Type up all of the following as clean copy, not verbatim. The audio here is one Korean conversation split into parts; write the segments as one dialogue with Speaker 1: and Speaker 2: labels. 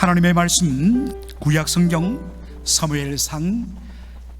Speaker 1: 하나님의 말씀 구약성경 사무엘상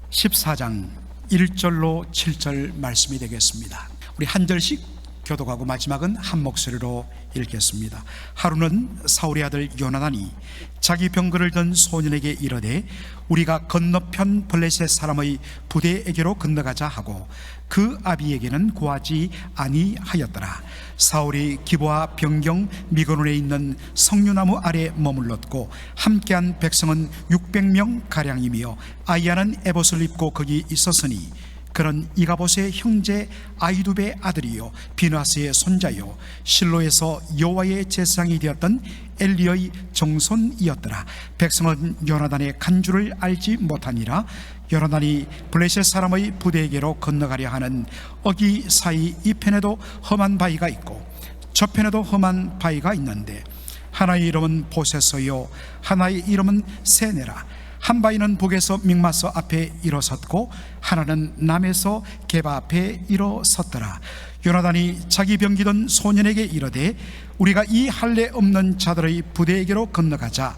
Speaker 1: 14장 1절로 7절 말씀이 되겠습니다. 우리 한 절씩 교독하고 마지막은 한 목소리로 읽겠습니다. 하루는 사울의 아들 요나단이 자기 병거를 든 소년에게 이르되 우리가 건너편 블레셋 사람의 부대에게로 건너가자 하고 그 아비에게는 구하지 아니하였더라. 사울이 기브아 변경 미그론에 있는 석류나무 아래 머물렀고 함께한 백성은 600명 가량이며 아이야는 에봇을 입고 거기 있었으니 그는 이가봇의 형제 아히두베의 아들이요 비느하스의 손자요 실로에서 여호와의 제사장이 되었던 엘리의 정손이었더라. 백성은 요나단의 간주를 알지 못하니라. 요나단이 블레셋 사람의 부대에게로 건너가려 하는 어기 사이 이편에도 험한 바위가 있고 저편에도 험한 바위가 있는데 하나의 이름은 보세서요 하나의 이름은 세네라. 한 바위는 북에서 믹마스 앞에 일어섰고 하나는 남에서 게바 앞에 일어섰더라. 요나단이 자기 병기던 소년에게 이르되 우리가 이 할례 없는 자들의 부대에게로 건너가자.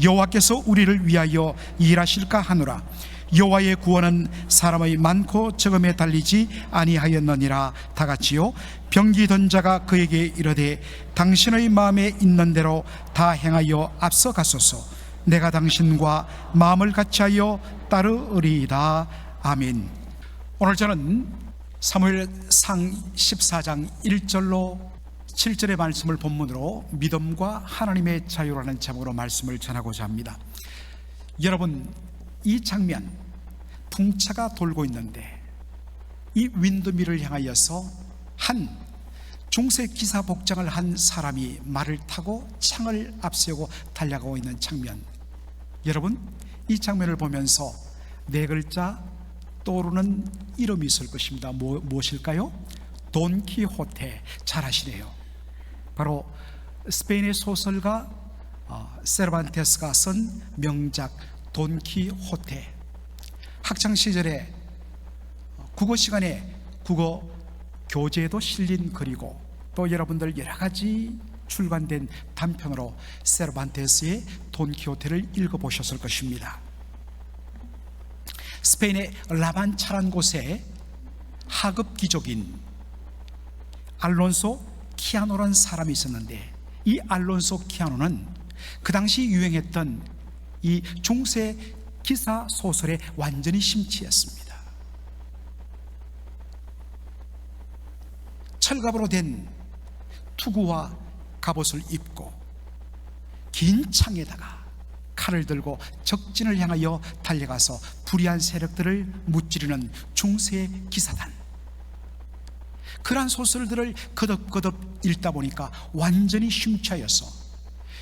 Speaker 1: 여호와께서 우리를 위하여 일하실까 하노라. 여호와의 구원은 사람의 많고 적음에 달리지 아니하였느니라. 다같이요 병기던 자가 그에게 이르되 당신의 마음에 있는 대로 다 행하여 앞서가소서. 내가 당신과 마음을 같이하여 따르리이다. 아멘. 오늘 저는 사무엘상 14장 1절로 7절의 말씀을 본문으로 믿음과 하나님의 자유라는 제목으로 말씀을 전하고자 합니다. 여러분, 이 장면, 풍차가 돌고 있는데 이 윈드밀을 향하여서 한 중세 기사 복장을 한 사람이 말을 타고 창을 앞세우고 달려가고 있는 장면, 여러분, 이 장면을 보면서 네 글자 떠오르는 이름이 있을 것입니다. 무엇일까요? 돈키호테. 잘 아시네요. 바로 스페인의 소설가 세르반테스가 쓴 명작 돈키호테. 학창시절에 국어 시간에 국어 교재에도 실린 글이고 또 여러분들 여러가지 출간된 단편으로 세르반테스의 돈키호테를 읽어보셨을 것입니다. 스페인의 라만차라는 곳에 하급 귀족인 알론소 키아노라는 사람이 있었는데 이 알론소 키아노는 그 당시 유행했던 이 중세 기사 소설에 완전히 심취했습니다. 철갑으로 된 투구와 갑옷을 입고 긴 창에다가 칼을 들고 적진을 향하여 달려가서 불의한 세력들을 무찌르는 중세 기사단, 그러한 소설들을 거듭거듭 읽다 보니까 완전히 심취하여서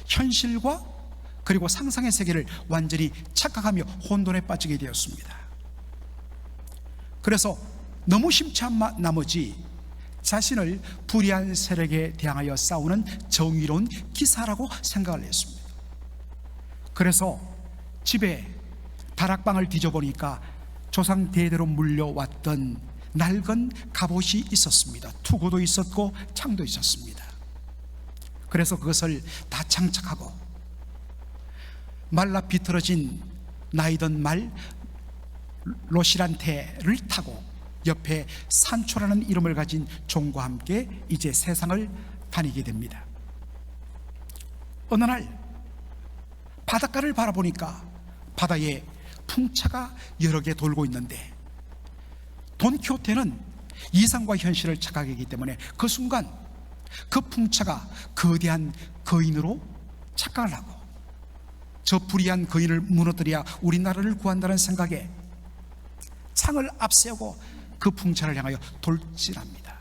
Speaker 1: 현실과 그리고 상상의 세계를 완전히 착각하며 혼돈에 빠지게 되었습니다. 그래서 너무 심취한 나머지 자신을 불의한 세력에 대항하여 싸우는 정의로운 기사라고 생각을 했습니다. 그래서 집에 다락방을 뒤져보니까 조상 대대로 물려왔던 낡은 갑옷이 있었습니다. 투구도 있었고 창도 있었습니다. 그래서 그것을 다 장착하고 말라 비틀어진 나이든 말 로시란테를 타고 옆에 산초라는 이름을 가진 종과 함께 이제 세상을 다니게 됩니다. 어느 날 바닷가를 바라보니까 바다에 풍차가 여러 개 돌고 있는데 돈키호테는 이상과 현실을 착각하기 때문에 그 순간 그 풍차가 거대한 거인으로 착각을 하고 저 불의한 거인을 무너뜨려야 우리나라를 구한다는 생각에 창을 앞세우고 그 풍차를 향하여 돌진합니다.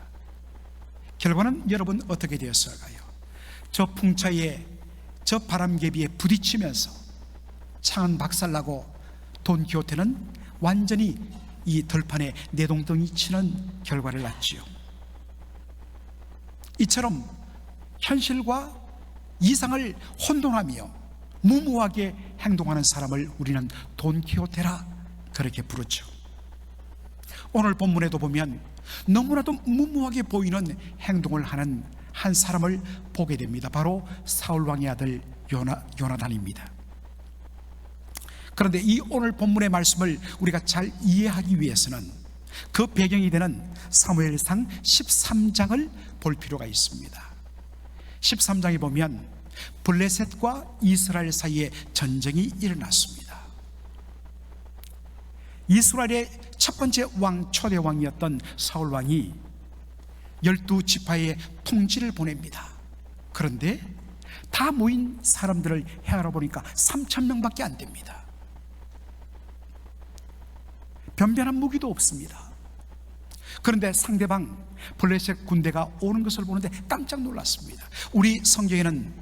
Speaker 1: 결과는 여러분 어떻게 되었을까요? 저 풍차에 저 바람개비에 부딪히면서 창은 박살나고 돈키호테는 완전히 이 들판에 내동댕이 치는 결과를 낳지요. 이처럼 현실과 이상을 혼돈하며 무모하게 행동하는 사람을 우리는 돈키호테라 그렇게 부르죠. 오늘 본문에도 보면 너무나도 무모하게 보이는 행동을 하는 한 사람을 보게 됩니다. 바로 사울왕의 아들 요나단입니다. 그런데 이 오늘 본문의 말씀을 우리가 잘 이해하기 위해서는 그 배경이 되는 사무엘상 13장을 볼 필요가 있습니다. 13장에 보면 블레셋과 이스라엘 사이에 전쟁이 일어났습니다. 이스라엘의 첫 번째 왕, 초대 왕이었던 사울 왕이 12지파의 통치를 보냅니다. 그런데 다 모인 사람들을 헤아려 보니까 3,000명밖에 안 됩니다. 변변한 무기도 없습니다. 그런데 상대방 블레셋 군대가 오는 것을 보는데 깜짝 놀랐습니다. 우리 성경에는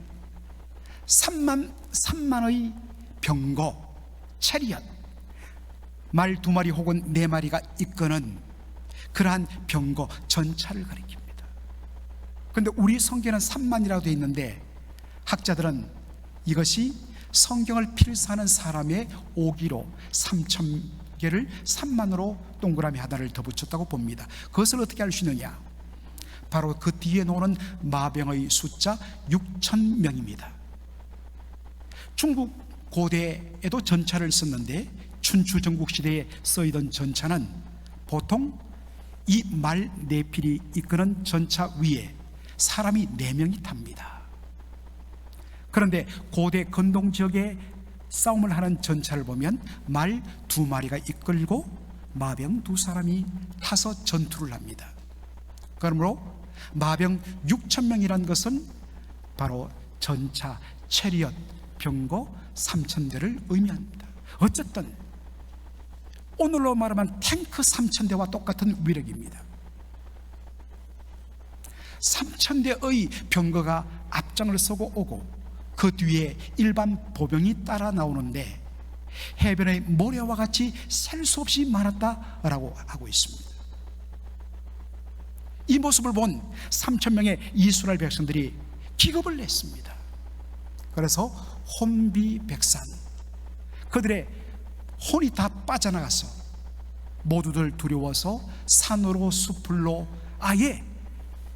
Speaker 1: 3만의 병거, 체리엇, 말 2마리 혹은 4마리가 이끄는 그러한 병거, 전차를 가리킵니다. 그런데 우리 성경에는 3만이라고 되어 있는데 학자들은 이것이 성경을 필사하는 사람의 오기로 3,000개를 3만으로 동그라미 하나를 더 붙였다고 봅니다. 그것을 어떻게 알 수 있느냐? 바로 그 뒤에 나오는 마병의 숫자 6,000명입니다. 중국 고대에도 전차를 썼는데 춘추 전국시대에 쓰이던 전차는 보통 이 말 4필이 이끄는 전차 위에 사람이 4명이 탑니다. 그런데 고대 건동 지역에 싸움을 하는 전차를 보면 말 2마리가 이끌고 마병 2사람이 타서 전투를 합니다. 그러므로 마병 6,000명이라는 것은 바로 전차, 체리엇, 병거 3,000대를 의미합니다. 어쨌든 오늘로 말하면 탱크 3,000대와 똑같은 위력입니다. 3,000대의 병거가 앞장을 서고 오고 그 뒤에 일반 보병이 따라 나오는데 해변의 모래와 같이 셀 수 없이 많았다라고 하고 있습니다. 이 모습을 본 3,000명의 이스라엘 백성들이 기겁을 냈습니다. 그래서 혼비백산, 그들의 혼이 다 빠져나가서 모두들 두려워서 산으로 숲으로 아예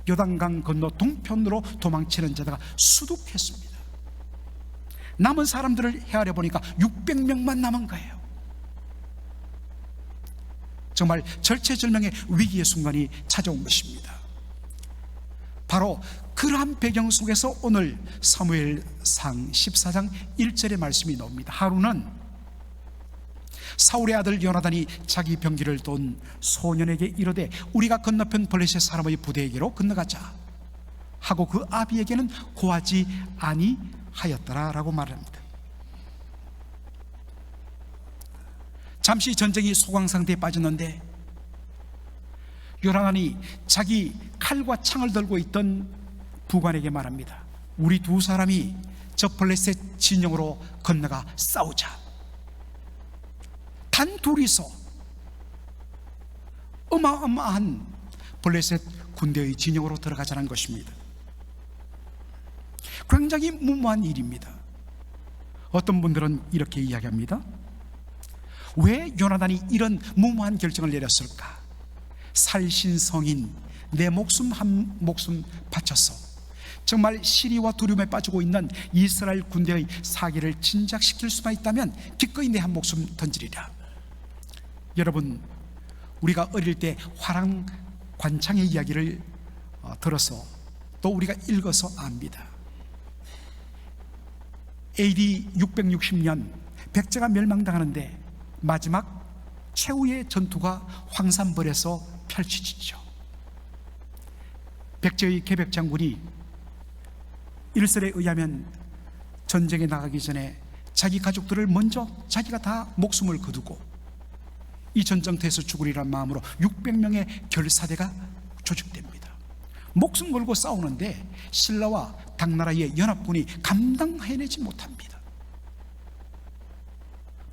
Speaker 1: 요단강 건너 동편으로 도망치는 자가 수두했습니다. 남은 사람들을 헤아려 보니까 600명만 남은 거예요. 정말 절체절명의 위기의 순간이 찾아온 것입니다. 바로 그러한 배경 속에서 오늘 사무엘상 14장 1절의 말씀이 나옵니다. 하루는 사울의 아들 요나단이 자기 병기를 돈 소년에게 이르되 우리가 건너편 블레셋 사람의 부대에게로 건너가자 하고 그 아비에게는 고하지 아니하였더라 라고 말합니다. 잠시 전쟁이 소강 상태에 빠졌는데 요나단이 자기 칼과 창을 들고 있던 부관에게 말합니다. 우리 2사람이 저 블레셋 진영으로 건너가 싸우자. 단 둘이서 어마어마한 블레셋 군대의 진영으로 들어가자는 것입니다. 굉장히 무모한 일입니다. 어떤 분들은 이렇게 이야기합니다. 왜 요나단이 이런 무모한 결정을 내렸을까? 살신성인 내 목숨 한 목숨 바쳐서 정말 시리와 두려움에 빠지고 있는 이스라엘 군대의 사기를 진작시킬 수만 있다면 기꺼이 내 한 목숨 던지리라. 여러분, 우리가 어릴 때 화랑 관창의 이야기를 들어서 또 우리가 읽어서 압니다. AD 660년 백제가 멸망당하는데 마지막 최후의 전투가 황산벌에서 펼쳐지죠. 백제의 계백 장군이 일설에 의하면 전쟁에 나가기 전에 자기 가족들을 먼저 자기가 다 목숨을 거두고 이 전쟁터에서 죽으리란 마음으로 600명의 결사대가 조직됩니다. 목숨 걸고 싸우는데 신라와 당나라의 연합군이 감당해내지 못합니다.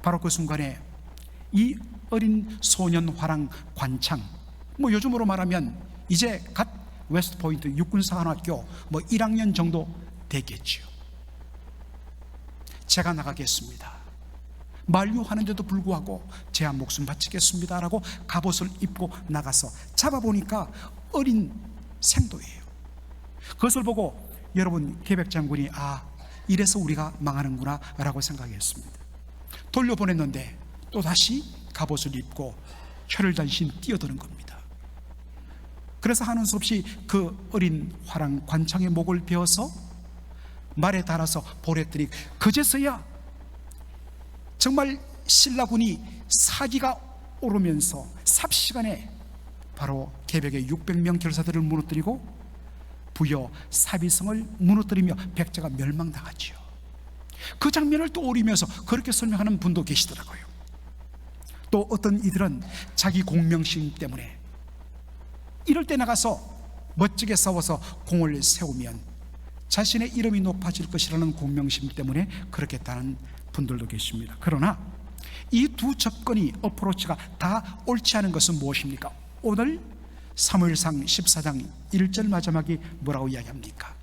Speaker 1: 바로 그 순간에 이 어린 소년 화랑 관창, 요즘으로 말하면 이제 갓 웨스트포인트 육군사관학교 1학년 정도 되겠지요. 제가 나가겠습니다. 만류하는데도 불구하고 제 한 목숨 바치겠습니다 라고 갑옷을 입고 나가서 잡아보니까 어린 생도예요. 그것을 보고 여러분 계백장군이 이래서 우리가 망하는구나 라고 생각했습니다. 돌려보냈는데 또다시 갑옷을 입고 혈을단신 뛰어드는 겁니다. 그래서 하는 수 없이 그 어린 화랑 관창의 목을 베어서 말에 달아서 보냈더니 그제서야 정말 신라군이 사기가 오르면서 삽시간에 바로 개벽의 600명 결사들을 무너뜨리고 부여 사비성을 무너뜨리며 백제가 멸망당하지요. 그 장면을 떠올리면서 그렇게 설명하는 분도 계시더라고요. 또 어떤 이들은 자기 공명심 때문에 이럴 때 나가서 멋지게 싸워서 공을 세우면 자신의 이름이 높아질 것이라는 공명심 때문에 그렇게 했다는 분들도 계십니다. 그러나 이 두 접근이 어프로치가 다 옳지 않은 것은 무엇입니까? 오늘 사무엘상 14장 1절 마지막이 뭐라고 이야기합니까?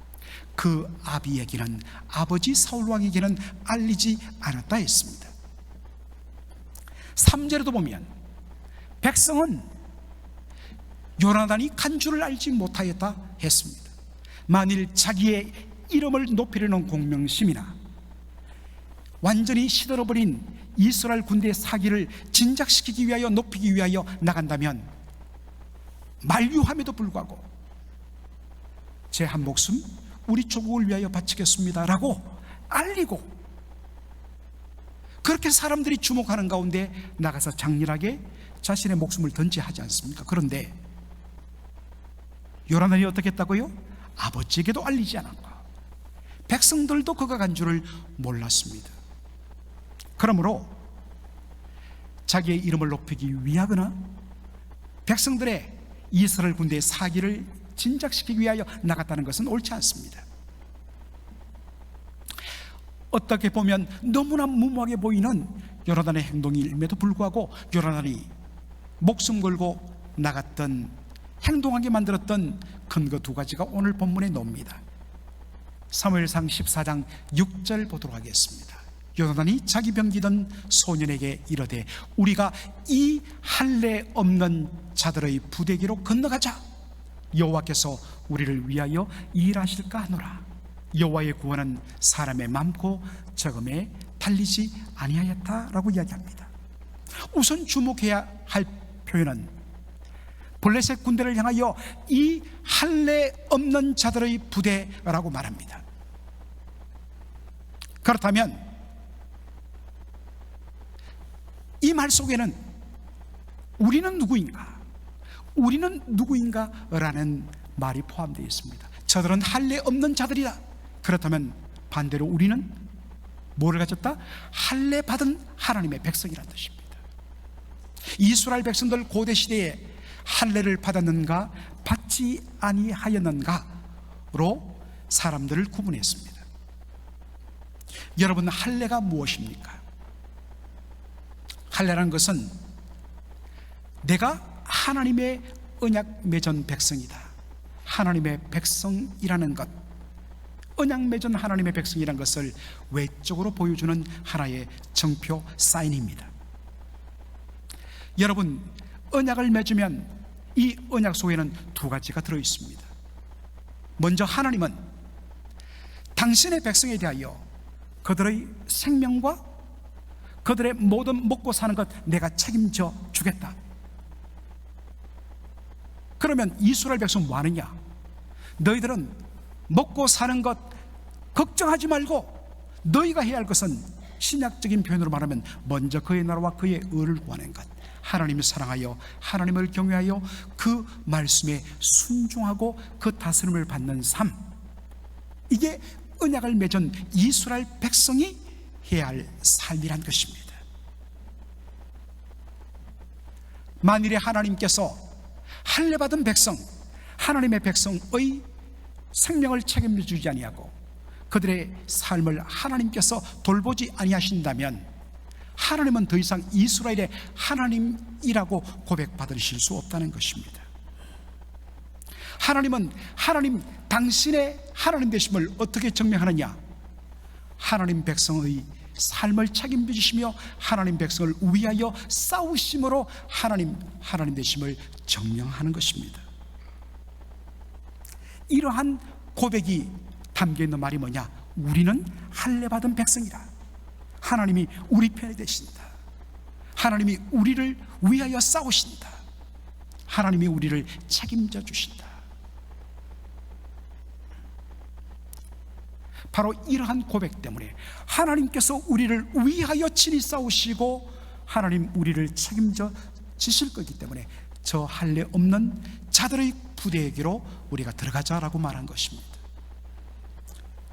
Speaker 1: 그 아비에게는, 아버지 사울왕에게는 알리지 않았다 했습니다. 3절에도 보면 백성은 요나단이 간 줄을 알지 못하였다 했습니다. 만일 자기의 이름을 높이려는 공명심이나 완전히 시들어버린 이스라엘 군대의 사기를 진작시키기 위하여, 높이기 위하여 나간다면 만류함에도 불구하고 제 한 목숨 우리 조국을 위하여 바치겠습니다 라고 알리고, 그렇게 사람들이 주목하는 가운데 나가서 장렬하게 자신의 목숨을 던지하지 않습니까? 그런데 요나단이 어떻게 했다고요? 아버지에게도 알리지 않았고 백성들도 그가 간 줄을 몰랐습니다. 그러므로 자기의 이름을 높이기 위하거나 백성들의 이스라엘 군대의 사기를 진작시키기 위하여 나갔다는 것은 옳지 않습니다. 어떻게 보면 너무나 무모하게 보이는 요나단의 행동임에도 불구하고 요나단이 목숨 걸고 나갔던, 행동하게 만들었던 근거 두 가지가 오늘 본문에 나옵니다. 사무엘상 14장 6절 보도록 하겠습니다. 요나단이 자기 병기던 소년에게 이르되 우리가 이 할례 없는 자들의 부대기로 건너가자. 여호와께서 우리를 위하여 일하실까 하노라. 여호와의 구원은 사람의 많고 적음에 달리지 아니하였다라고 이야기합니다. 우선 주목해야 할 표현은 블레셋 군대를 향하여 이 할례 없는 자들의 부대라고 말합니다. 그렇다면 이 말 속에는 우리는 누구인가? 우리는 누구인가? 라는 말이 포함되어 있습니다. 저들은 할례 없는 자들이다. 그렇다면 반대로 우리는 뭐를 가졌다? 할례 받은 하나님의 백성이라는 뜻입니다. 이스라엘 백성들 고대 시대에 할례를 받았는가 받지 아니하였는가로 사람들을 구분했습니다. 여러분, 할례가 무엇입니까? 할례라는 것은 내가 하나님의 언약 맺은 백성이다, 하나님의 백성이라는 것, 언약 맺은 하나님의 백성이라는 것을 외적으로 보여주는 하나의 정표 사인입니다. 여러분, 언약을 맺으면 이 언약 속에는 두 가지가 들어있습니다. 먼저 하나님은 당신의 백성에 대하여 그들의 생명과 그들의 모든 먹고 사는 것 내가 책임져 주겠다. 그러면 이스라엘 백성은 뭐 하느냐? 너희들은 먹고 사는 것 걱정하지 말고 너희가 해야 할 것은 신약적인 표현으로 말하면 먼저 그의 나라와 그의 의를 구하는 것, 하나님을 사랑하여 하나님을 경외하여 그 말씀에 순종하고 그 다스림을 받는 삶, 이게 언약을 맺은 이스라엘 백성이 해야 할 삶이란 것입니다. 만일에 하나님께서 할례받은 백성, 하나님의 백성의 생명을 책임져 주지 아니하고 그들의 삶을 하나님께서 돌보지 아니하신다면 하나님은 더 이상 이스라엘의 하나님이라고 고백받으실 수 없다는 것입니다. 하나님은 하나님, 당신의 하나님 되심을 어떻게 증명하느냐? 하나님 백성의 삶을 책임져 주시며 하나님 백성을 위하여 싸우심으로 하나님 되심을 증명하는 것입니다. 이러한 고백이 담겨 있는 말이 뭐냐? 우리는 할례받은 백성이라. 하나님이 우리 편에 되신다. 하나님이 우리를 위하여 싸우신다. 하나님이 우리를 책임져 주신다. 바로 이러한 고백 때문에 하나님께서 우리를 위하여 친히 싸우시고 하나님 우리를 책임져 주실 거기 때문에 저 할례 없는 자들의 부대에게로 우리가 들어가자라고 말한 것입니다.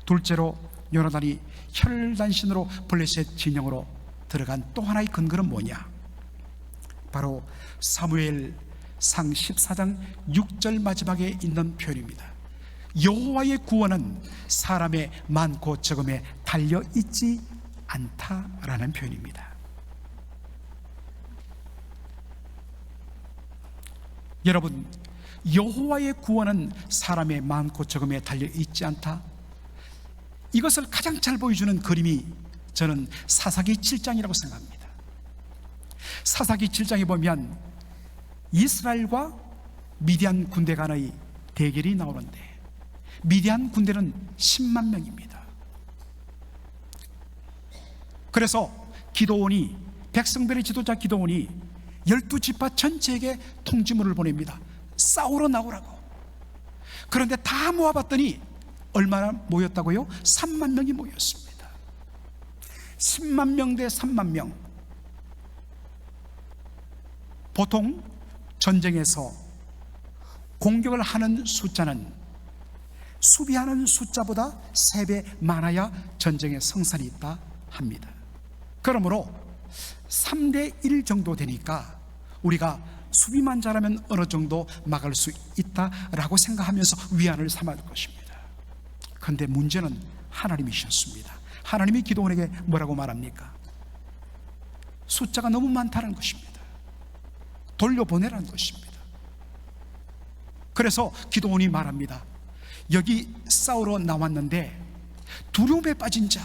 Speaker 1: 둘째로 요나단이 혈단신으로 블레셋 진영으로 들어간 또 하나의 근거는 뭐냐? 바로 사무엘상 14장 6절 마지막에 있는 표현입니다. 여호와의 구원은 사람의 많고 적음에 달려있지 않다라는 표현입니다. 여러분, 여호와의 구원은 사람의 많고 적음에 달려있지 않다, 이것을 가장 잘 보여주는 그림이 저는 사사기 7장이라고 생각합니다. 사사기 7장에 보면 이스라엘과 미디안 군대 간의 대결이 나오는데 미디안 군대는 10만 명입니다. 그래서 기드온이, 백성들의 지도자 기드온이 12지파 전체에게 통지문을 보냅니다. 싸우러 나오라고. 그런데 다 모아봤더니 얼마나 모였다고요? 3만 명이 모였습니다. 10만 명 대 3만 명. 보통 전쟁에서 공격을 하는 숫자는 수비하는 숫자보다 3배 많아야 전쟁의 성산이 있다 합니다. 그러므로 3대 1 정도 되니까 우리가 수비만 잘하면 어느 정도 막을 수 있다라고 생각하면서 위안을 삼을 것입니다. 그런데 문제는 하나님이셨습니다. 하나님이 기드온에게 뭐라고 말합니까? 숫자가 너무 많다는 것입니다. 돌려보내라는 것입니다. 그래서 기드온이 말합니다. 여기 싸우러 나왔는데 두려움에 빠진 자,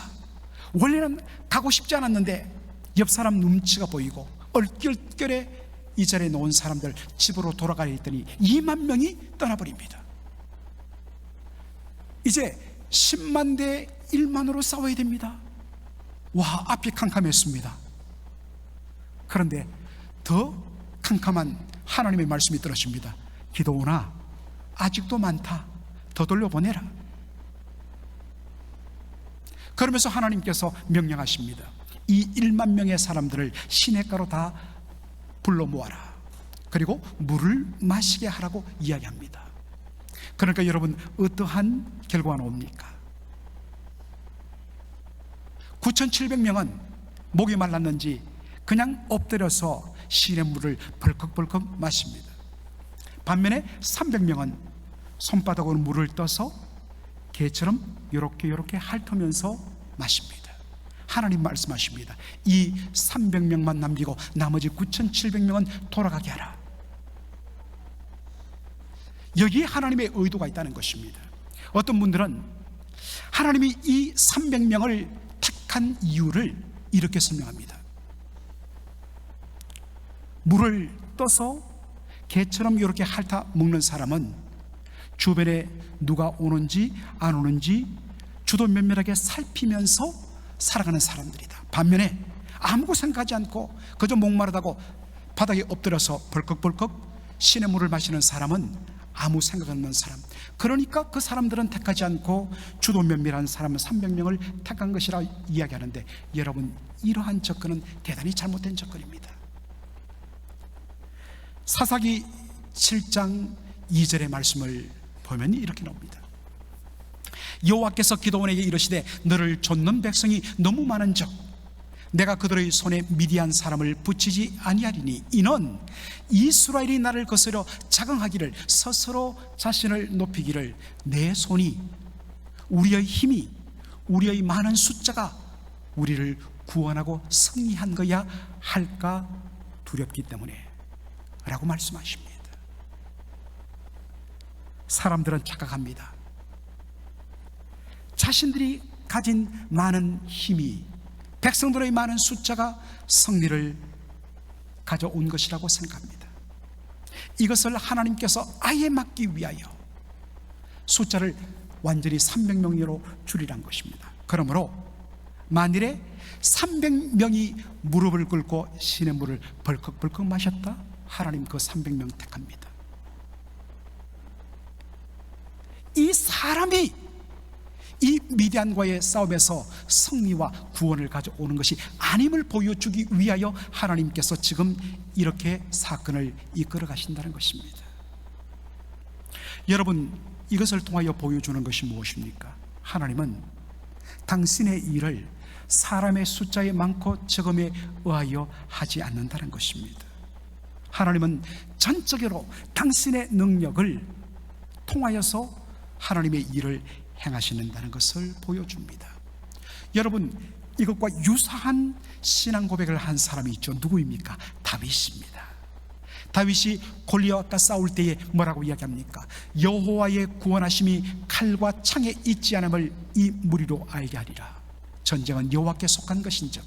Speaker 1: 원래는 가고 싶지 않았는데 옆 사람 눈치가 보이고 얼결결에 이 자리에 놓은 사람들 집으로 돌아가려 했더니 2만 명이 떠나버립니다. 이제 10만 대 1만으로 싸워야 됩니다. 와, 앞이 캄캄했습니다. 그런데 더 캄캄한 하나님의 말씀이 떨어집니다. 기드온아, 아직도 많다. 더 돌려보내라. 그러면서 하나님께서 명령하십니다. 이 1만 명의 사람들을 시냇가로 다 불러 모아라. 그리고 물을 마시게 하라고 이야기합니다. 그러니까 여러분, 어떠한 결과가 나옵니까? 9,700명은 목이 말랐는지 그냥 엎드려서 시냇물을 벌컥벌컥 마십니다. 반면에 300명은 손바닥으로 물을 떠서 개처럼 요렇게 핥으면서 마십니다. 하나님 말씀하십니다. 이 300명만 남기고 나머지 9,700명은 돌아가게 하라. 여기에 하나님의 의도가 있다는 것입니다. 어떤 분들은 하나님이 이 300명을 택한 이유를 이렇게 설명합니다. 물을 떠서 개처럼 이렇게 핥아 먹는 사람은 주변에 누가 오는지 안 오는지 주도 면밀하게 살피면서 살아가는 사람들이다. 반면에 아무 생각하지 않고 그저 목마르다고 바닥에 엎드려서 벌컥벌컥 시냇물을 마시는 사람은 아무 생각 없는 사람. 그러니까 그 사람들은 택하지 않고 주도 면밀한 사람은 300명을 택한 것이라 이야기하는데, 여러분, 이러한 접근은 대단히 잘못된 접근입니다. 사사기 7장 2절의 말씀을 보면 이렇게 나옵니다. 여호와께서 기드온에게 이르시되 너를 좇는 백성이 너무 많은즉 내가 그들의 손에 미디안 사람을 붙이지 아니하리니 이는 이스라엘이 나를 거스려 자긍하기를 스스로 자신을 높이기를 내 손이, 우리의 힘이, 우리의 많은 숫자가 우리를 구원하고 승리한 거야 할까 두렵기 때문에 라고 말씀하십니다. 사람들은 착각합니다. 자신들이 가진 많은 힘이, 백성들의 많은 숫자가 승리를 가져온 것이라고 생각합니다. 이것을 하나님께서 아예 막기 위하여 숫자를 완전히 300명으로 줄이란 것입니다. 그러므로 만일에 300명이 무릎을 꿇고 시냇물을 벌컥벌컥 마셨다, 하나님 그 300명 택합니다. 이 사람이 이 미디안과의 싸움에서 승리와 구원을 가져오는 것이 아님을 보여주기 위하여 하나님께서 지금 이렇게 사건을 이끌어 가신다는 것입니다. 여러분, 이것을 통하여 보여주는 것이 무엇입니까? 하나님은 당신의 일을 사람의 숫자에 많고 적음에 의하여 하지 않는다는 것입니다. 하나님은 전적으로 당신의 능력을 통하여서 하나님의 일을 행하시는다는 것을 보여줍니다. 여러분, 이것과 유사한 신앙 고백을 한 사람이 있죠. 누구입니까? 다윗입니다. 다윗이 골리앗과 싸울 때에 뭐라고 이야기합니까? 여호와의 구원하심이 칼과 창에 있지 않음을 이 무리로 알게 하리라. 전쟁은 여호와께 속한 것인즉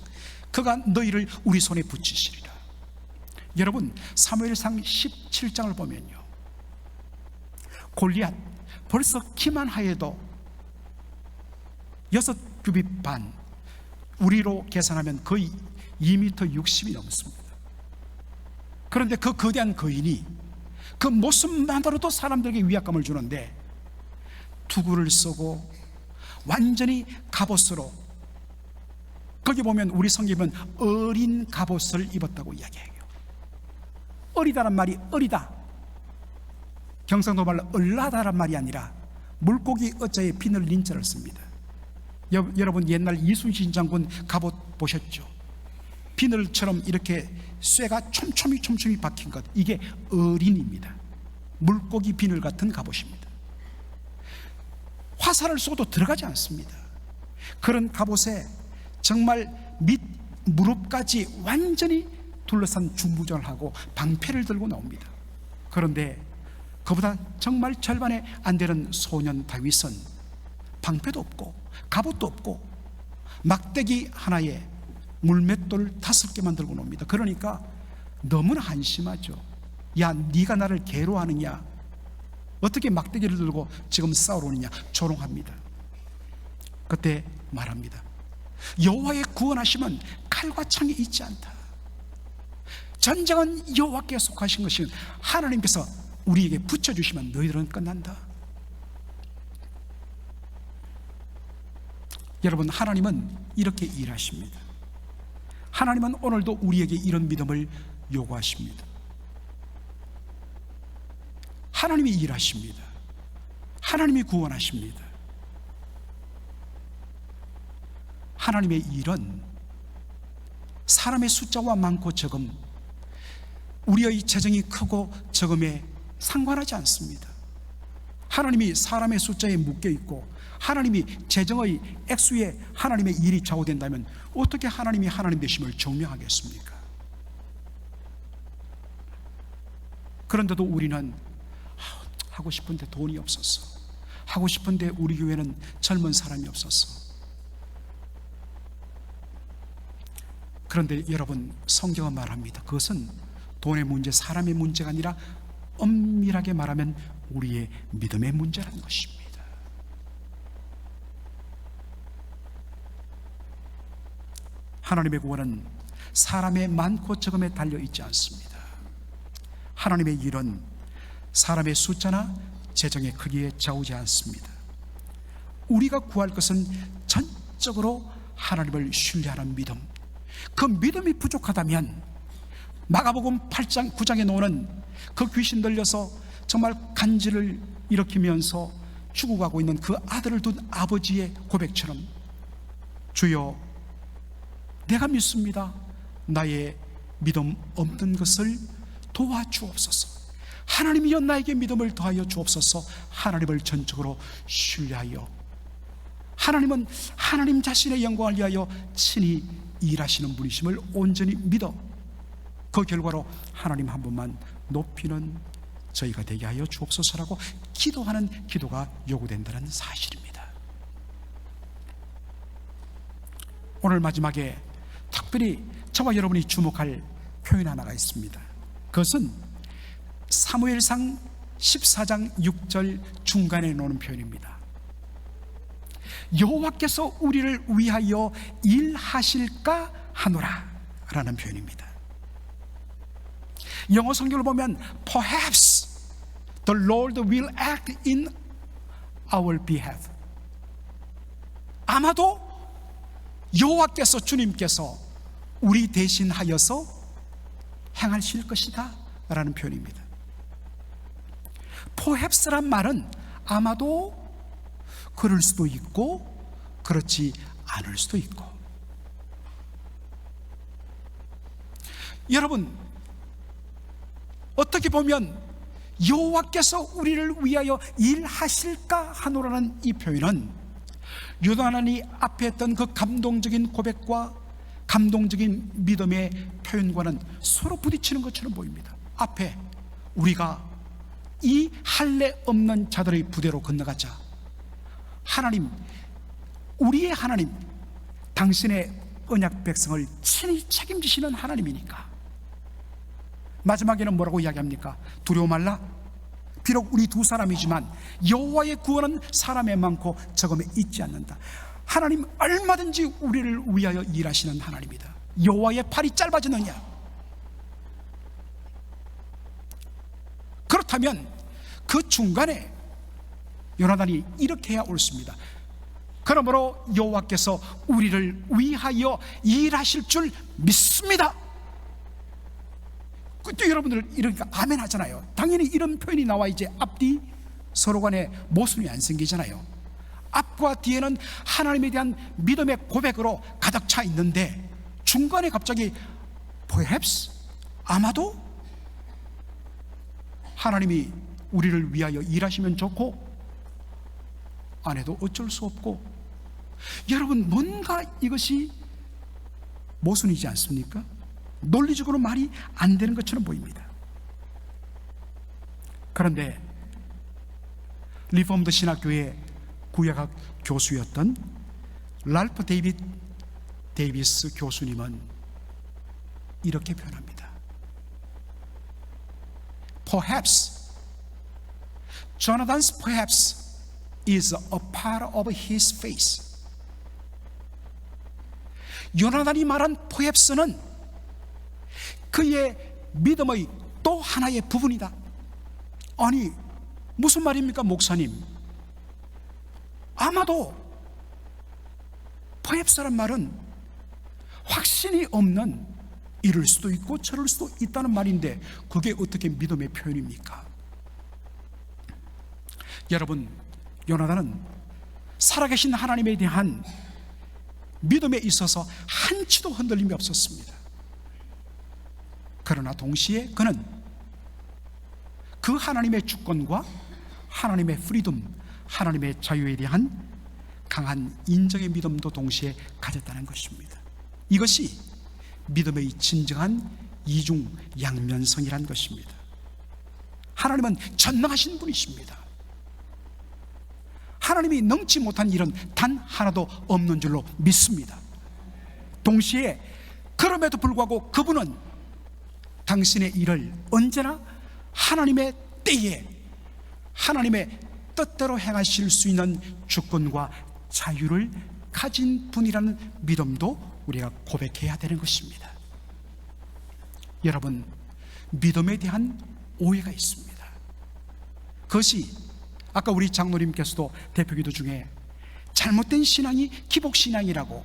Speaker 1: 그가 너희를 우리 손에 붙이시리라. 여러분, 사무엘상 17장을 보면요, 골리앗 벌써 키만 하여도 6규빗 반, 우리로 계산하면 거의 2m 60이 넘습니다. 그런데 그 거대한 거인이 그 모습만으로도 사람들에게 위압감을 주는데 투구를 쓰고 완전히 갑옷으로, 거기 보면 우리 성경은 어린 갑옷을 입었다고 이야기해요. 어리다란 말이 어리다, 경상도 말로 얼라다란 말이 아니라 물고기 어자에 비늘 린자를 씁니다. 여러분, 옛날 이순신 장군 갑옷 보셨죠? 비늘처럼 이렇게 쇠가 촘촘히 박힌 것, 이게 어린입니다. 물고기 비늘 같은 갑옷입니다. 화살을 쏘도 들어가지 않습니다. 그런 갑옷에 정말 밑 무릎까지 완전히 둘러싼 중부전을 하고 방패를 들고 나옵니다. 그런데 그보다 정말 절반에 안 되는 소년 다윗은 방패도 없고 갑옷도 없고 막대기 하나에 물맷돌 5개만 들고 놉니다. 그러니까 너무나 한심하죠. 야, 네가 나를 개로 하느냐, 어떻게 막대기를 들고 지금 싸우러 오느냐, 조롱합니다. 그때 말합니다. 여호와의 구원하심은 칼과 창이 있지 않다. 전쟁은 여호와께 속하신 것이 하나님께서 우리에게 붙여주시면 너희들은 끝난다. 여러분, 하나님은 이렇게 일하십니다. 하나님은 오늘도 우리에게 이런 믿음을 요구하십니다. 하나님이 일하십니다. 하나님이 구원하십니다. 하나님의 일은 사람의 숫자와 많고 적음, 우리의 재정이 크고 적음에 상관하지 않습니다. 하나님이 사람의 숫자에 묶여 있고 하나님이 재정의 액수에 하나님의 일이 좌우된다면 어떻게 하나님이 하나님 되심을 증명하겠습니까? 그런데도 우리는 하고 싶은데 돈이 없었어, 하고 싶은데 우리 교회는 젊은 사람이 없었어. 그런데 여러분, 성경은 말합니다. 그것은 돈의 문제, 사람의 문제가 아니라 엄밀하게 말하면 우리의 믿음의 문제라는 것입니다. 하나님의 구원은 사람의 많고 적음에 달려있지 않습니다. 하나님의 일은 사람의 숫자나 재정의 크기에 좌우지 않습니다. 우리가 구할 것은 전적으로 하나님을 신뢰하는 믿음, 그 믿음이 부족하다면 마가복음 8장 9장에 나오는 그 귀신 들려서 정말 간질을 일으키면서 죽어가고 있는 그 아들을 둔 아버지의 고백처럼, 주여 내가 믿습니다, 나의 믿음 없는 것을 도와주옵소서, 하나님이여 나에게 믿음을 더하여 주옵소서. 하나님을 전적으로 신뢰하여, 하나님은 하나님 자신의 영광을 위하여 친히 일하시는 분이심을 온전히 믿어 그 결과로 하나님 한 분만 높이는 저희가 되게 하여 주옵소서라고 기도하는 기도가 요구된다는 사실입니다. 오늘 마지막에 특별히 저와 여러분이 주목할 표현 하나가 있습니다. 그것은 사무엘상 14장 6절 중간에 나오는 표현입니다. 여호와께서 우리를 위하여 일하실까 하노라 라는 표현입니다. 영어 성경을 보면 Perhaps the Lord will act in our behalf. 아마도 여호와께서, 주님께서 우리 대신하여서 행하실 것이다 라는 표현입니다. Perhaps란 말은 아마도 그럴 수도 있고 그렇지 않을 수도 있고. 여러분, 어떻게 보면 여호와께서 우리를 위하여 일하실까 하노라는 이 표현은 요나단이 앞에 했던 그 감동적인 고백과 감동적인 믿음의 표현과는 서로 부딪히는 것처럼 보입니다. 앞에 우리가 이 할례 없는 자들의 부대로 건너가자 하나님, 우리의 하나님, 당신의 언약 백성을 친히 책임지시는 하나님이니까. 마지막에는 뭐라고 이야기합니까? 두려워 말라. 비록 우리 두 사람이지만 여호와의 구원은 사람에 많고 적음에 있지 않는다. 하나님 얼마든지 우리를 위하여 일하시는 하나님이다. 여호와의 팔이 짧아지느냐? 그렇다면 그 중간에 요나단이 이렇게 해야 옳습니다. 그러므로 여호와께서 우리를 위하여 일하실 줄 믿습니다. 그때 여러분들 이러니까 아멘 하잖아요. 당연히 이런 표현이 나와야지 앞뒤 서로 간에 모순이 안 생기잖아요. 앞과 뒤에는 하나님에 대한 믿음의 고백으로 가득 차 있는데 중간에 갑자기 perhaps, 아마도 하나님이 우리를 위하여 일하시면 좋고 안 해도 어쩔 수 없고. 여러분, 뭔가 이것이 모순이지 않습니까? 논리적으로 말이 안 되는 것처럼 보입니다. 그런데 리폼드 신학교의 구약학 교수였던 랄프 데이비스 교수님은 이렇게 표현합니다. Perhaps, Jonathan's perhaps is a part of his faith. 요나단이 말한 perhaps는 그의 믿음의 또 하나의 부분이다. 아니, 무슨 말입니까, 목사님? 아마도 perhaps란 말은 확신이 없는, 이럴 수도 있고 저럴 수도 있다는 말인데 그게 어떻게 믿음의 표현입니까? 여러분, 요나단은 살아계신 하나님에 대한 믿음에 있어서 한치도 흔들림이 없었습니다. 그러나 동시에 그는 그 하나님의 주권과 하나님의 프리덤, 하나님의 자유에 대한 강한 인정의 믿음도 동시에 가졌다는 것입니다. 이것이 믿음의 진정한 이중양면성이란 것입니다. 하나님은 전능하신 분이십니다. 하나님이 능치 못한 일은 단 하나도 없는 줄로 믿습니다. 동시에 그럼에도 불구하고 그분은 당신의 일을 언제나 하나님의 때에 하나님의 뜻대로 행하실 수 있는 주권과 자유를 가진 분이라는 믿음도 우리가 고백해야 되는 것입니다. 여러분, 믿음에 대한 오해가 있습니다. 그것이 아까 우리 장로님께서도 대표기도 중에 잘못된 신앙이 기복신앙이라고,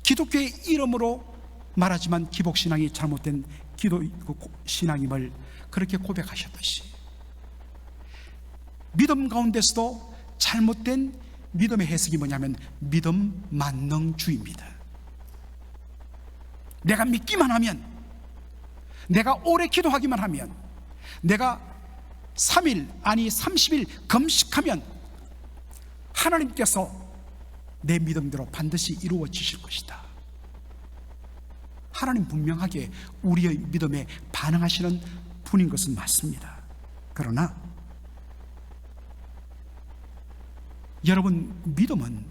Speaker 1: 기독교의 이름으로 말하지만 기복신앙이 잘못된 기독신앙임을 그렇게 고백하셨듯이 믿음 가운데서도 잘못된 믿음의 해석이 뭐냐면 믿음 만능주의입니다. 내가 믿기만 하면, 내가 오래 기도하기만 하면, 내가 3일 아니 30일 금식하면 하나님께서 내 믿음대로 반드시 이루어지실 것이다. 하나님 분명하게 우리의 믿음에 반응하시는 분인 것은 맞습니다. 그러나 여러분, 믿음은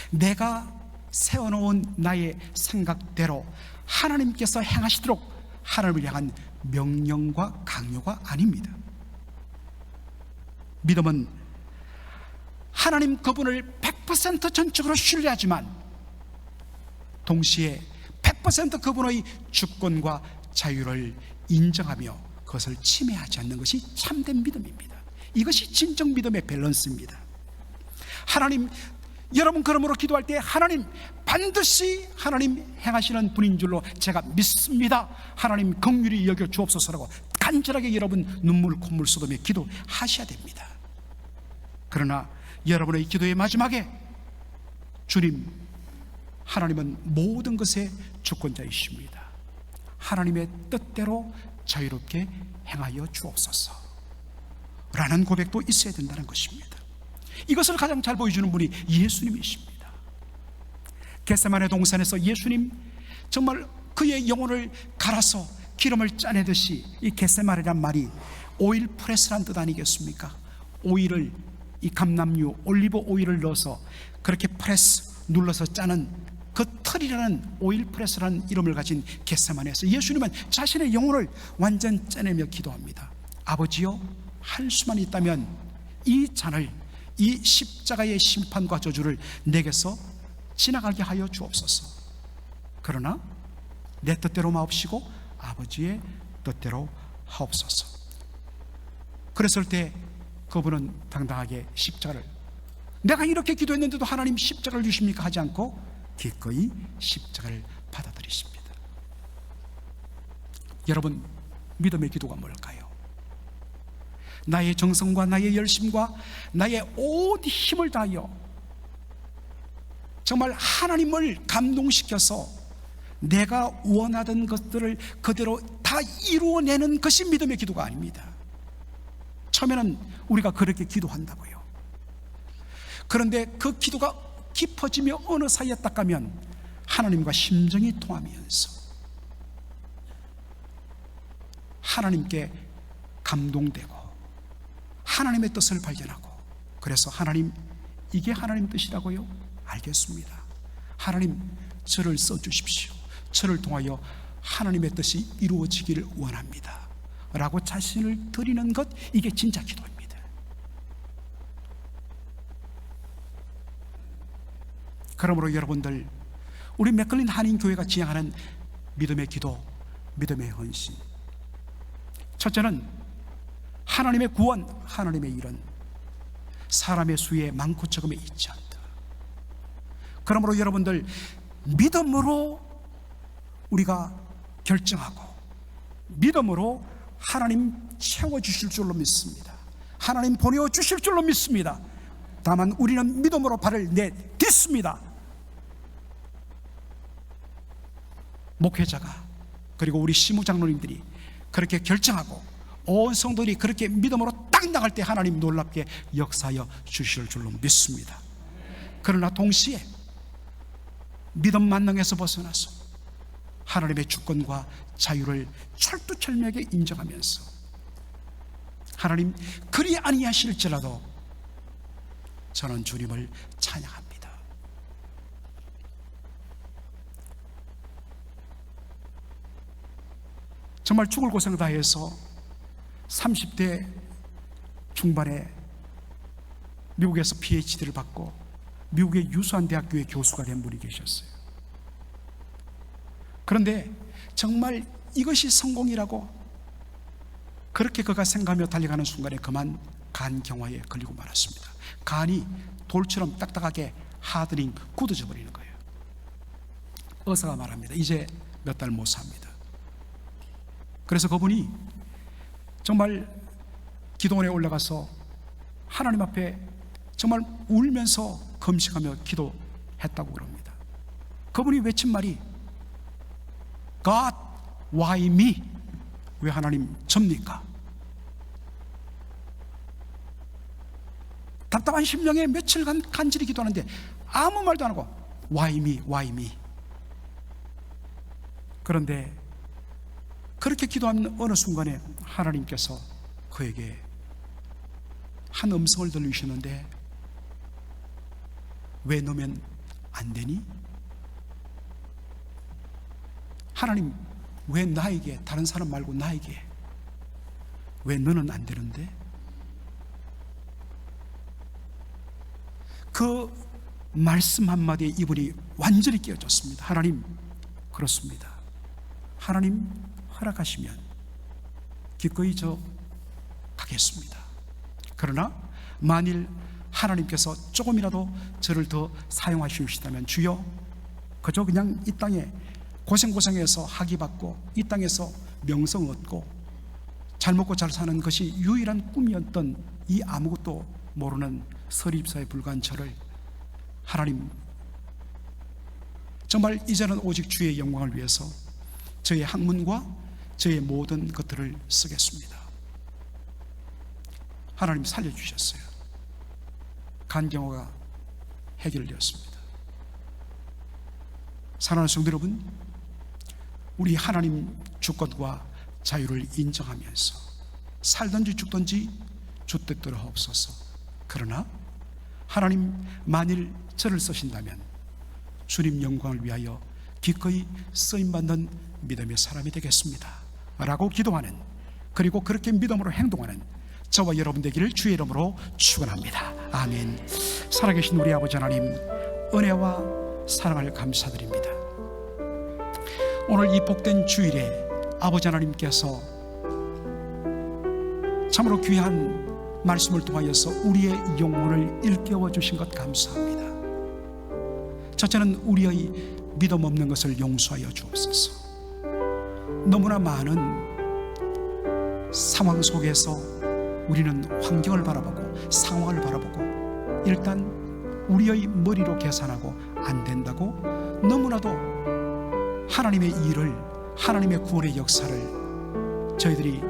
Speaker 1: 내가 세워놓은 나의 생각대로 하나님께서 행하시도록 하나님을 향한 명령과 강요가 아닙니다. 믿음은 하나님 그분을 100% 전적으로 신뢰하지만 동시에 100% 그분의 주권과 자유를 인정하며 그것을 침해하지 않는 것이 참된 믿음입니다. 이것이 진정 믿음의 밸런스입니다. 하나님, 여러분 그러므로 기도할 때 하나님 반드시 하나님 행하시는 분인 줄로 제가 믿습니다, 하나님 긍휼히 여겨 주옵소서라고 간절하게 여러분 눈물 콧물 쏟으며 기도하셔야 됩니다. 그러나 여러분의 기도의 마지막에 주님, 하나님은 모든 것의 주권자이십니다, 하나님의 뜻대로 자유롭게 행하여 주옵소서 라는 고백도 있어야 된다는 것입니다. 이것을 가장 잘 보여주는 분이 예수님이십니다. 겟세마네 동산에서 예수님 정말 그의 영혼을 갈아서 기름을 짜내듯이, 이 겟세마네란 말이 오일 프레스란 뜻 아니겠습니까? 오일을, 이 감람유 올리브 오일을 넣어서 그렇게 프레스 눌러서 짜는 그 틀이라는 오일 프레스라는 이름을 가진 겟세마네에서 예수님은 자신의 영혼을 완전 짜내며 기도합니다. 아버지여, 할 수만 있다면 이 잔을, 이 십자가의 심판과 저주를 내게서 지나가게 하여 주옵소서. 그러나 내 뜻대로 마옵시고 아버지의 뜻대로 하옵소서. 그랬을 때 그분은 당당하게 십자가를, 내가 이렇게 기도했는데도 하나님 십자가를 주십니까? 하지 않고 기꺼이 십자가를 받아들이십니다. 여러분, 믿음의 기도가 뭘까요? 나의 정성과 나의 열심과 나의 온 힘을 다하여 정말 하나님을 감동시켜서 내가 원하던 것들을 그대로 다 이루어내는 것이 믿음의 기도가 아닙니다. 처음에는 우리가 그렇게 기도한다고요. 그런데 그 기도가 깊어지며 어느 사이에 딱 가면 하나님과 심정이 통하면서 하나님께 감동되고 하나님의 뜻을 발견하고, 그래서 하나님, 이게 하나님 뜻이라고요? 알겠습니다. 하나님, 저를 써주십시오. 저를 통하여 하나님의 뜻이 이루어지기를 원합니다 라고 자신을 드리는 것, 이게 진짜 기도입니다. 그러므로 여러분들, 우리 맥클린 한인교회가 지향하는 믿음의 기도, 믿음의 헌신, 첫째는 하나님의 구원, 하나님의 일은 사람의 수에 많고 적음에 있지 않다. 그러므로 여러분들, 믿음으로 우리가 결정하고 믿음으로 하나님 채워주실 줄로 믿습니다. 하나님 보내주실 줄로 믿습니다. 다만 우리는 믿음으로 발을 내딛습니다. 목회자가, 그리고 우리 시무장로님들이 그렇게 결정하고 온 성도들이 그렇게 믿음으로 딱 나갈 때 하나님 놀랍게 역사하여 주실 줄로 믿습니다. 그러나 동시에 믿음 만능에서 벗어나서 하나님의 주권과 자유를 철두철미하게 인정하면서 하나님, 그리 아니하실지라도 저는 주님을 찬양합니다. 정말 죽을 고생 다해서 30대 중반에 미국에서 PhD를 받고 미국의 유수한 대학교의 교수가 된 분이 계셨어요. 그런데 정말 이것이 성공이라고 그렇게 그가 생각하며 달려가는 순간에 그만 간경화에 걸리고 말았습니다. 간이 돌처럼 딱딱하게 하드링 굳어져 버리는 거예요. 의사가 말합니다. 이제 몇 달 못 삽니다. 그래서 그분이 정말 기도원에 올라가서 하나님 앞에 정말 울면서 금식하며 기도했다고 그럽니다. 그분이 외친 말이 God, why me? 왜 하나님 접니까? 답답한 심령에 며칠간 간절히 기도하는데 아무 말도 안 하고 why me, why me? 그런데 그렇게 기도하는 어느 순간에 하나님께서 그에게 한 음성을 들리시는데, 왜 너면 안 되니? 하나님, 왜 나에게, 다른 사람 말고 나에게 왜 너는 안 되는데? 그 말씀 한마디에 이분이 완전히 깨어졌습니다. 하나님, 그렇습니다. 하나님 허락하시면 기꺼이 저 가겠습니다. 그러나 만일 하나님께서 조금이라도 저를 더 사용하시다면 주여, 그저 그냥 이 땅에 고생고생해서 학위 받고 이 땅에서 명성 얻고 잘 먹고 잘 사는 것이 유일한 꿈이었던 이 아무것도 모르는 서립사에 불과한 저를 하나님, 정말 이제는 오직 주의 영광을 위해서 저의 학문과 저의 모든 것들을 쓰겠습니다. 하나님 살려주셨어요. 간경화가 해결되었습니다. 사랑하는 성도 여러분, 우리 하나님 주권과 자유를 인정하면서 살든지 죽든지 주 뜻대로 하옵소서. 그러나 하나님, 만일 저를 쓰신다면 주님 영광을 위하여 기꺼이 쓰임받는 믿음의 사람이 되겠습니다 라고 기도하는, 그리고 그렇게 믿음으로 행동하는 저와 여러분 되기를 주의 이름으로 축원합니다. 아멘. 살아계신 우리 아버지 하나님, 은혜와 사랑을 감사드립니다. 오늘 이 복된 주일에 아버지 하나님께서 참으로 귀한 말씀을 통하여서 우리의 영혼을 일깨워 주신 것 감사합니다. 첫째는 우리의 믿음 없는 것을 용서하여 주옵소서. 너무나 많은 상황 속에서 우리는 환경을 바라보고 상황을 바라보고 일단 우리의 머리로 계산하고 안 된다고 너무나도 하나님의 일을, 하나님의 구원의 역사를 저희들이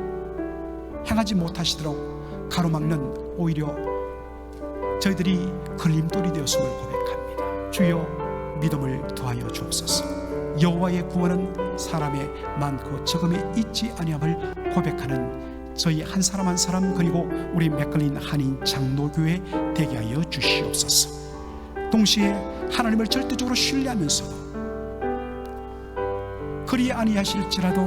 Speaker 1: 행하지 못하시도록 가로막는, 오히려 저희들이 걸림돌이 되었음을 고백합니다. 주여, 믿음을 더하여 주옵소서. 여호와의 구원은 사람의 많고 적음에 있지 아니함을 고백하는 저희 한 사람 한 사람, 그리고 우리 맥걸린 한인 장로교회 되게 하여 주시옵소서. 동시에 하나님을 절대적으로 신뢰하면서도 그리 아니하실지라도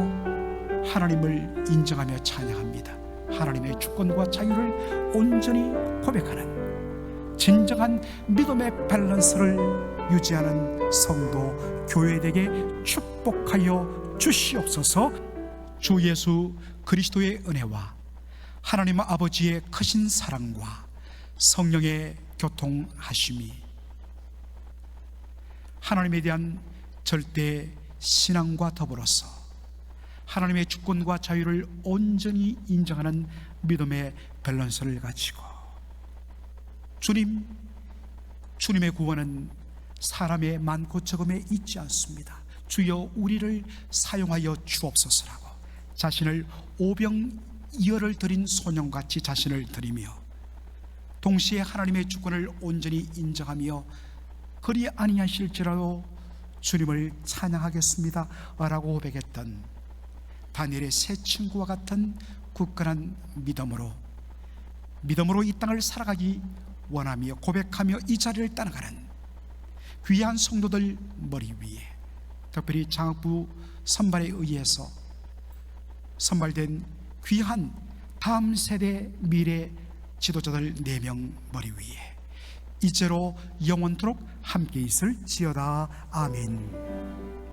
Speaker 1: 하나님을 인정하며 찬양합니다. 하나님의 주권과 자유를 온전히 고백하는 진정한 믿음의 밸런스를 유지하는 성도 교회되게 축복하여 주시옵소서. 주 예수 그리스도의 은혜와 하나님 아버지의 크신 사랑과 성령의 교통하심이, 하나님에 대한 절대 신앙과 더불어서 하나님의 주권과 자유를 온전히 인정하는 믿음의 밸런스를 가지고, 주님의 구원은 사람의 많고 적음에 있지 않습니다. 주여, 우리를 사용하여 주옵소서라고 자신을 오병이어를 드린 소년같이 자신을 드리며, 동시에 하나님의 주권을 온전히 인정하며 그리 아니하실지라도 주님을 찬양하겠습니다 라고 고백했던 다니엘의 세 친구와 같은 굳건한 믿음으로 이 땅을 살아가기 원하며 고백하며 이 자리를 따라가는 귀한 성도들 머리 위에, 특별히 장학부 선발에 의해서 선발된 귀한 다음 세대 미래 지도자들 4명 머리 위에 이제로 영원토록 함께 있을지어다. 아멘.